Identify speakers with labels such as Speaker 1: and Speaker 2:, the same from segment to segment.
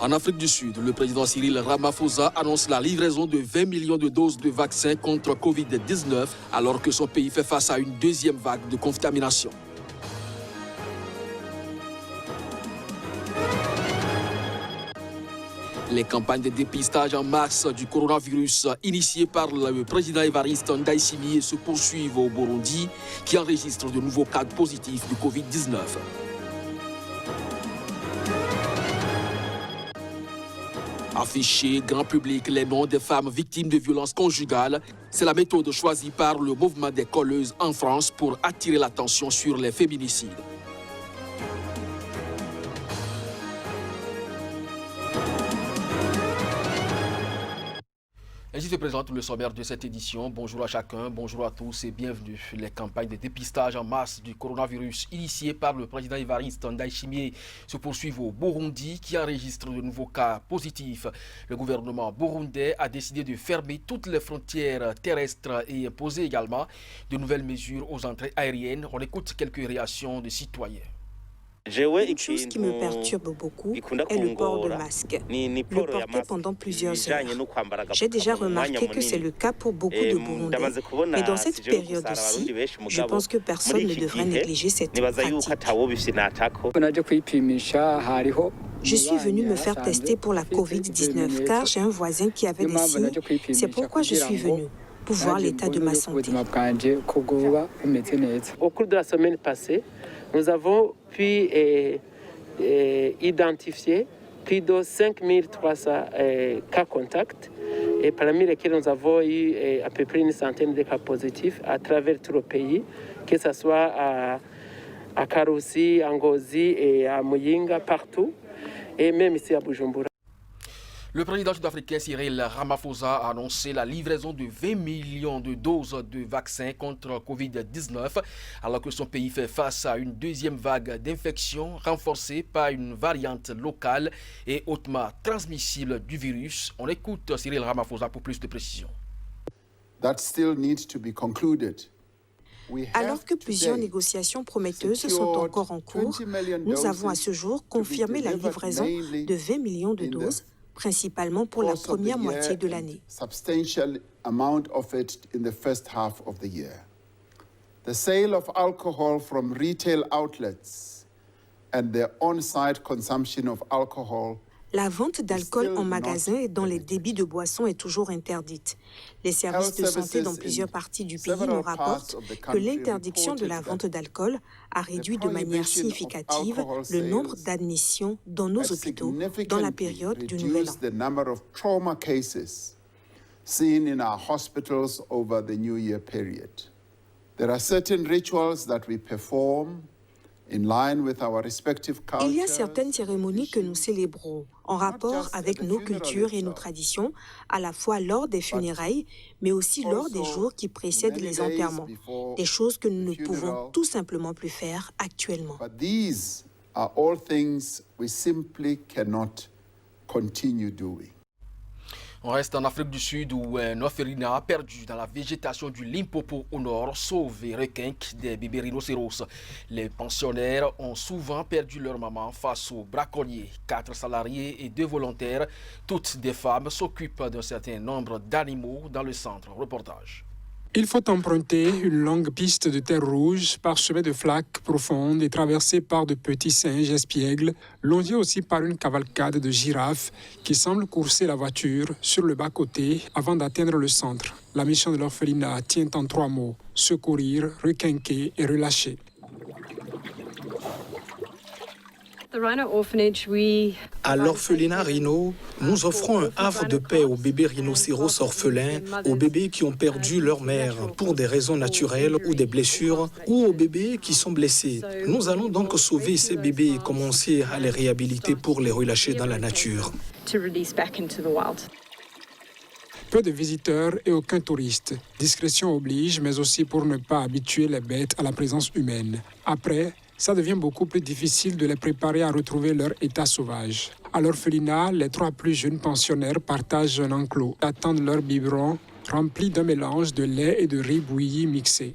Speaker 1: En Afrique du Sud, le président Cyril Ramaphosa annonce la livraison de 20 millions de doses de vaccins contre Covid-19 alors que son pays fait face à une deuxième vague de contamination. Les campagnes de dépistage en masse du coronavirus initiées par le président Évariste Ndayishimiye se poursuivent au Burundi qui enregistre de nouveaux cas positifs de Covid-19. Afficher grand public les noms des femmes victimes de violences conjugales, c'est la méthode choisie par le mouvement des colleuses en France pour attirer l'attention sur les féminicides. Ainsi se présente le sommaire de cette édition. Bonjour à chacun, bonjour à tous et bienvenue. Les campagnes de dépistage en masse du coronavirus initiées par le président Évariste Ndayishimiye se poursuivent au Burundi qui enregistre de nouveaux cas positifs. Le gouvernement burundais a décidé de fermer toutes les frontières terrestres et imposer également de nouvelles mesures aux entrées aériennes. On écoute quelques réactions de citoyens.
Speaker 2: Une chose qui me perturbe beaucoup est le port de masque. Le porter pendant plusieurs heures. J'ai déjà remarqué que c'est le cas pour beaucoup de Burundais. Mais dans cette période-ci, je pense que personne ne devrait négliger cette pratique. Je suis venu me faire tester pour la Covid-19 car j'ai un voisin qui avait des signes. C'est pourquoi je suis venu, pour voir l'état de ma santé.
Speaker 3: Au cours de la semaine passée, nous avons pu identifier plus de 5300 cas contacts, et parmi lesquels nous avons eu à peu près une centaine de cas positifs à travers tout le pays, que ce soit à Karusi, à Ngozi et à Muyinga, partout, et même ici à Bujumbura.
Speaker 1: Le président sud-africain Cyril Ramaphosa a annoncé la livraison de 20 millions de doses de vaccins contre Covid-19 alors que son pays fait face à une deuxième vague d'infection renforcée par une variante locale et hautement transmissible du virus. On écoute Cyril Ramaphosa pour plus de précisions.
Speaker 2: Alors que plusieurs négociations prometteuses sont encore en cours, nous avons à ce jour confirmé la livraison de 20 millions de doses, principalement pour la première moitié de l'année.
Speaker 4: Substantial amount of it in the first half of the year. The sale of alcohol from retail outlets and the on-site consumption of alcohol.
Speaker 2: La vente d'alcool en magasin et dans les débits de boissons est toujours interdite. Les services de santé dans plusieurs parties du pays nous rapportent que l'interdiction de la vente d'alcool a réduit de manière significative le nombre d'admissions dans nos hôpitaux dans la période du Nouvel An.
Speaker 4: There are certain rituals that we perform in line with our respective cultures.
Speaker 2: Il y a certaines cérémonies que nous célébrons en rapport avec nos cultures et nos traditions, à la fois lors des funérailles, mais aussi lors des jours qui précèdent les enterrements, des choses que nous ne pouvons tout simplement plus faire actuellement.
Speaker 4: But these are all things we simply cannot continue doing.
Speaker 1: On reste en Afrique du Sud où un orphelinat perdu dans la végétation du Limpopo au nord sauve et requinque des bébés rhinocéros. Les pensionnaires ont souvent perdu leur maman face aux braconniers. 4 salariés et 2 volontaires, toutes des femmes, s'occupent d'un certain nombre d'animaux dans le centre. Reportage.
Speaker 5: Il faut emprunter une longue piste de terre rouge parsemée de flaques profondes et traversée par de petits singes espiègles, longée aussi par une cavalcade de girafes qui semblent courser la voiture sur le bas-côté avant d'atteindre le centre. La mission de l'orphelinat tient en 3 mots: secourir, requinquer et relâcher.
Speaker 6: À l'orphelinat Rhino, nous offrons un havre de paix aux bébés rhinocéros orphelins, aux bébés qui ont perdu leur mère pour des raisons naturelles ou des blessures, ou aux bébés qui sont blessés. Nous allons donc sauver ces bébés et commencer à les réhabiliter pour les relâcher dans la nature.
Speaker 5: Peu de visiteurs et aucun touriste. Discrétion oblige, mais aussi pour ne pas habituer les bêtes à la présence humaine. Après, ça devient beaucoup plus difficile de les préparer à retrouver leur état sauvage. À l'orphelinat, les 3 plus jeunes pensionnaires partagent un enclos, attendent leur biberon rempli d'un mélange de lait et de riz bouilli mixé.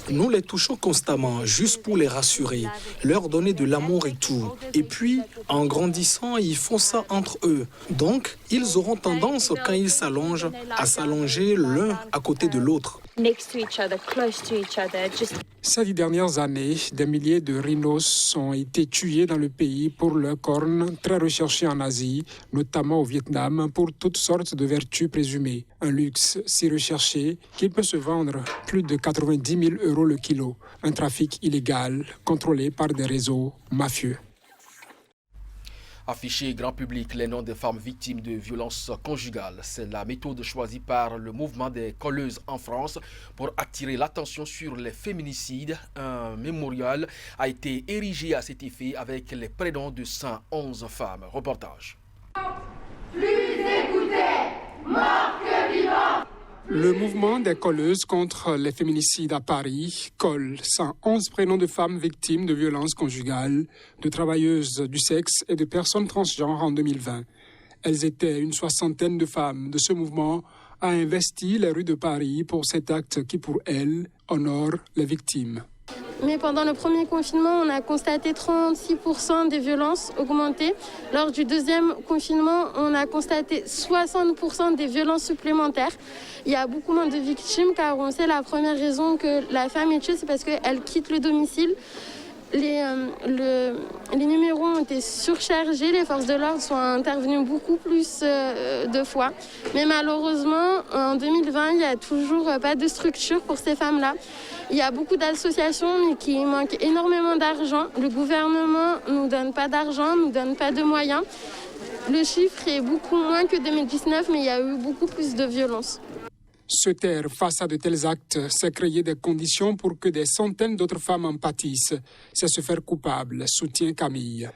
Speaker 6: Nous les touchons constamment, juste pour les rassurer, leur donner de l'amour et tout. Et puis, en grandissant, ils font ça entre eux. Donc, ils auront tendance, quand ils s'allongent, à s'allonger l'un à côté de l'autre.
Speaker 5: Ces 10 dernières années, des milliers de rhinos ont été tués dans le pays pour leurs cornes, très recherchées en Asie, notamment au Vietnam, pour toutes sortes de vertus présumées. Un luxe si recherché qu'il peut se vendre plus de 90 000 € le kilo. Un trafic illégal contrôlé par des réseaux mafieux.
Speaker 1: Afficher grand public les noms des femmes victimes de violences conjugales, c'est la méthode choisie par le mouvement des colleuses en France pour attirer l'attention sur les féminicides. Un mémorial a été érigé à cet effet avec les prénoms de 111 femmes. Reportage.
Speaker 7: Plus écoutés, morts que vivants.
Speaker 5: Le mouvement des colleuses contre les féminicides à Paris colle 111 prénoms de femmes victimes de violences conjugales, de travailleuses du sexe et de personnes transgenres en 2020. Elles étaient une 60aine de femmes de ce mouvement à investi les rues de Paris pour cet acte qui, pour elles, honore les victimes.
Speaker 8: Mais pendant le premier confinement, on a constaté 36% des violences augmentées. Lors du deuxième confinement, on a constaté 60% des violences supplémentaires. Il y a beaucoup moins de victimes car on sait la première raison que la femme est tuée, c'est parce qu'elle quitte le domicile. Les numéros ont été surchargés, les forces de l'ordre sont intervenues beaucoup plus de fois. Mais malheureusement, en 2020, il n'y a toujours pas de structure pour ces femmes-là. Il y a beaucoup d'associations, mais qui manquent énormément d'argent. Le gouvernement ne nous donne pas d'argent, ne nous donne pas de moyens. Le chiffre est beaucoup moins que 2019, mais il y a eu beaucoup plus de violences.
Speaker 5: Se taire face à de tels actes, c'est créer des conditions pour que des centaines d'autres femmes en pâtissent. C'est se faire coupable, soutient Camille.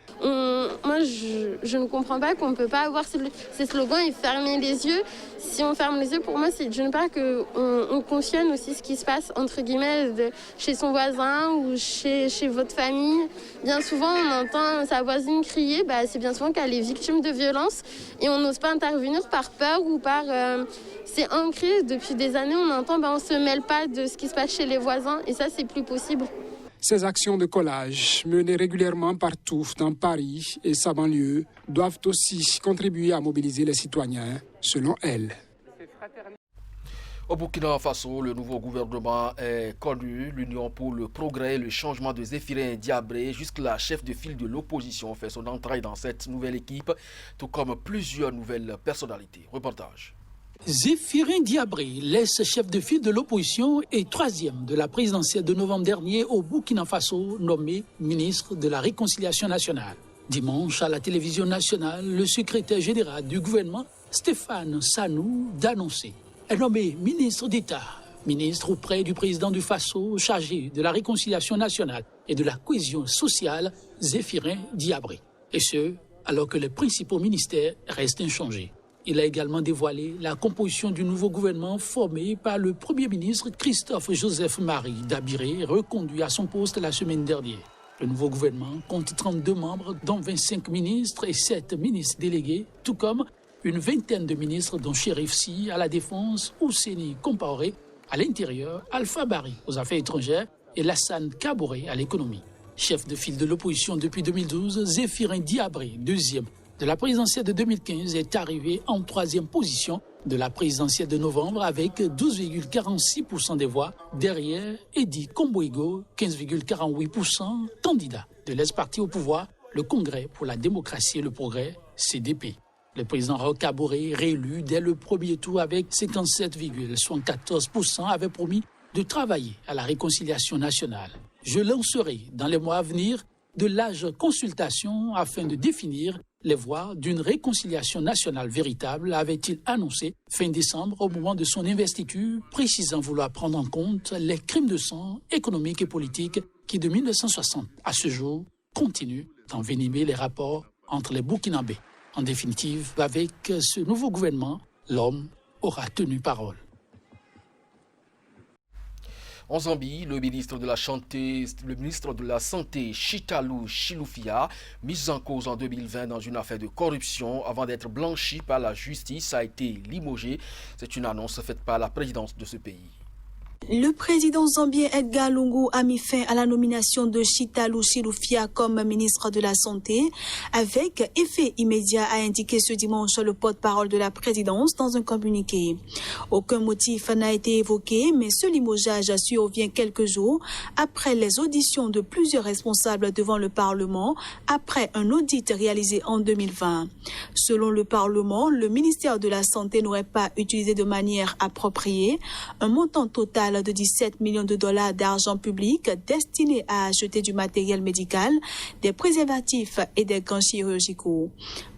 Speaker 8: Moi, je ne comprends pas qu'on ne peut pas avoir ces slogans et fermer les yeux. Si on ferme les yeux, pour moi, c'est d'une part qu'on cautionne aussi ce qui se passe, entre guillemets, chez son voisin ou chez votre famille. Bien souvent, on entend sa voisine crier, c'est bien souvent qu'elle est victime de violences et on n'ose pas intervenir par peur ou par... c'est ancré depuis des années, on entend, on ne se mêle pas de ce qui se passe chez les voisins et ça, c'est plus possible.
Speaker 5: Ces actions de collage, menées régulièrement partout dans Paris et sa banlieue, doivent aussi contribuer à mobiliser les citoyens, selon elle.
Speaker 1: Au Burkina Faso, le nouveau gouvernement est connu. L'Union pour le progrès et le changement de Zéphirin Diabré, jusque-là chef de file de l'opposition, fait son entrée dans cette nouvelle équipe, tout comme plusieurs nouvelles personnalités. Reportage.
Speaker 9: Zéphirin Diabré laisse chef de file de l'opposition et troisième de la présidentielle de novembre dernier au Burkina Faso, nommé ministre de la Réconciliation nationale. Dimanche, à la télévision nationale, le secrétaire général du gouvernement, Stéphane Sanou, d'annoncer. Est nommé ministre d'État, ministre auprès du président du Faso, chargé de la Réconciliation nationale et de la cohésion sociale, Zéphirin Diabré. Et ce, alors que les principaux ministères restent inchangés. Il a également dévoilé la composition du nouveau gouvernement formé par le Premier ministre Christophe Joseph Marie Dabiré, reconduit à son poste la semaine dernière. Le nouveau gouvernement compte 32 membres, dont 25 ministres et 7 ministres délégués, tout comme une vingtaine de ministres, dont Chérif Sy à la Défense, Ousseini Compaoré à l'Intérieur, Alpha Bari aux Affaires étrangères et Lassane Kaboré à l'Économie. Chef de file de l'opposition depuis 2012, Zéphirin Diabré, deuxième de la présidentielle de 2015, est arrivé en troisième position de la présidentielle de novembre avec 12,46% des voix, derrière Edi Komboigo, 15,48%, candidat de l'ex-parti au pouvoir, le Congrès pour la démocratie et le progrès, CDP. Le président Roch Kaboré, réélu dès le premier tour avec 57,74%, avait promis de travailler à la réconciliation nationale. Je lancerai dans les mois à venir de larges consultations afin de définir les voies d'une réconciliation nationale véritable, avait-il annoncé fin décembre au moment de son investiture, précisant vouloir prendre en compte les crimes de sang économiques et politiques qui, de 1960 à ce jour, continuent d'envenimer les rapports entre les Burkinabés. En définitive, avec ce nouveau gouvernement, l'homme aura tenu parole.
Speaker 1: En Zambie, le ministre de la Santé, Chitalou Chilufya, mis en cause en 2020 dans une affaire de corruption avant d'être blanchi par la justice, a été limogé. C'est une annonce faite par la présidence de ce pays.
Speaker 10: Le président zambien Edgar Lungu a mis fin à la nomination de Chitalu Chilufya comme ministre de la Santé avec effet immédiat, a indiqué ce dimanche le porte-parole de la présidence dans un communiqué. Aucun motif n'a été évoqué, mais ce limogeage survient quelques jours après les auditions de plusieurs responsables devant le Parlement après un audit réalisé en 2020. Selon le Parlement, le ministère de la Santé n'aurait pas utilisé de manière appropriée un montant total de 17 millions de dollars d'argent public destiné à acheter du matériel médical, des préservatifs et des gants chirurgicaux.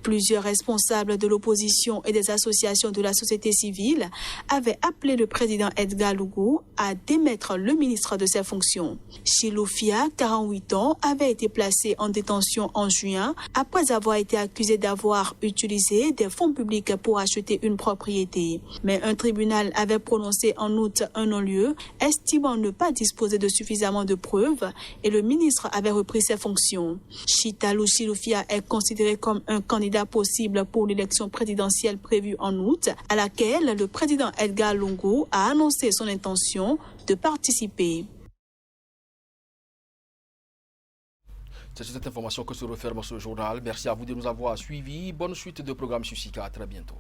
Speaker 10: Plusieurs responsables de l'opposition et des associations de la société civile avaient appelé le président Edgar Lungu à démettre le ministre de ses fonctions. Chilufya, 48 ans, avait été placé en détention en juin après avoir été accusé d'avoir utilisé des fonds publics pour acheter une propriété. Mais un tribunal avait prononcé en août un non-lieu, estimant ne pas disposer de suffisamment de preuves, et le ministre avait repris ses fonctions. Chitalu Chilufya est considéré comme un candidat possible pour l'élection présidentielle prévue en août, à laquelle le président Edgar Lungu a annoncé son intention de participer.
Speaker 1: C'est cette information que se referme ce journal. Merci à vous de nous avoir suivis. Bonne suite de programme sur SICA. À très bientôt.